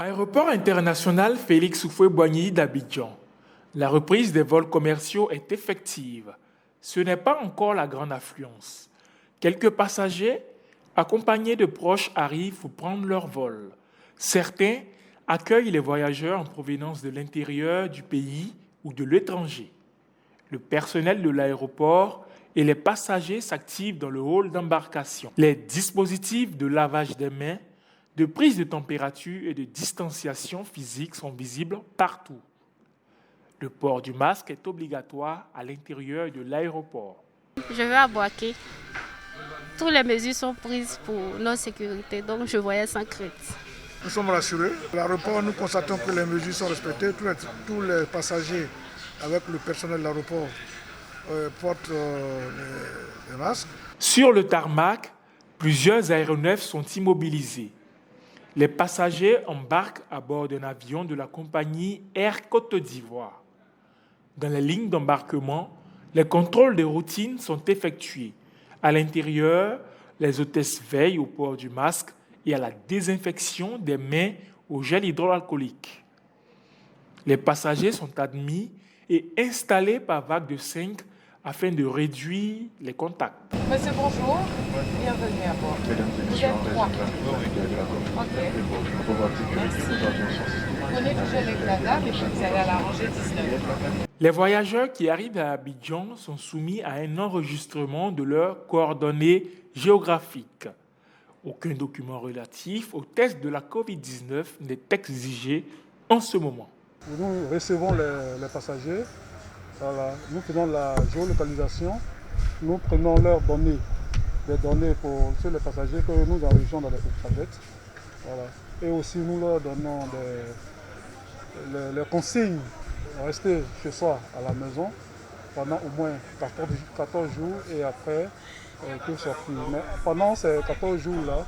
Aéroport international Félix Houphouët-Boigny d'Abidjan. La reprise des vols commerciaux est effective. Ce n'est pas encore la grande affluence. Quelques passagers, accompagnés de proches, arrivent pour prendre leur vol. Certains accueillent les voyageurs en provenance de l'intérieur du pays ou de l'étranger. Le personnel de l'aéroport et les passagers s'activent dans le hall d'embarcation. Les dispositifs de lavage des mains, de prise de température et de distanciation physique sont visibles partout. Le port du masque est obligatoire à l'intérieur de l'aéroport. Je vais à Boaké. Toutes les mesures sont prises pour notre sécurité, donc je voyais sans crainte. Nous sommes rassurés. À l'aéroport, nous constatons que les mesures sont respectées. Tous les passagers avec le personnel de l'aéroport portent les masques. Sur le tarmac, plusieurs aéronefs sont immobilisés. Les passagers embarquent à bord d'un avion de la compagnie Air Côte d'Ivoire. Dans les lignes d'embarquement, les contrôles de routine sont effectués. À l'intérieur, les hôtesses veillent au port du masque et à la désinfection des mains au gel hydroalcoolique. Les passagers sont admis et installés par vague de 5 afin de réduire les contacts. Monsieur, bonjour. Bienvenue à bord. Vous êtes 3. Ok. Merci. Prenez le gel avec la dame et puis vous allez à la rangée 19. Les voyageurs qui arrivent à Abidjan sont soumis à un enregistrement de leurs coordonnées géographiques. Aucun document relatif au test de la COVID-19 n'est exigé en ce moment. Nous recevons les passagers. Voilà. Nous faisons la géolocalisation, nous prenons leurs données, des données sur les passagers que nous enregistrons dans les tablettes. Voilà. Et aussi nous leur donnons les consignes de rester chez soi à la maison pendant au moins 14 jours et après tout sortir. Mais pendant ces 14 jours-là,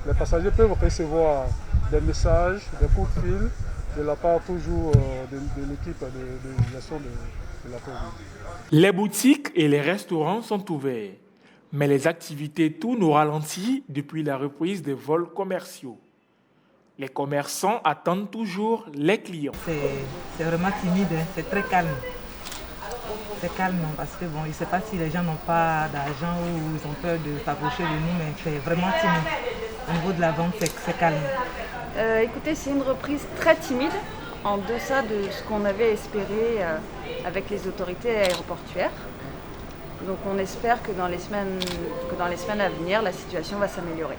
les passagers peuvent recevoir des messages, des coups de fil de la part toujours de l'équipe de gestion de la COVID. Les boutiques et les restaurants sont ouverts, mais les activités tournent au ralenti depuis la reprise des vols commerciaux. Les commerçants attendent toujours les clients. C'est vraiment timide, c'est très calme. C'est calme parce que bon, je ne sais pas si les gens n'ont pas d'argent ou ils ont peur de s'approcher de nous, mais c'est vraiment timide. Au niveau de la vente, c'est calme. Écoutez, c'est une reprise très timide, en deçà de ce qu'on avait espéré avec les autorités aéroportuaires. Donc on espère que dans les semaines à venir, la situation va s'améliorer.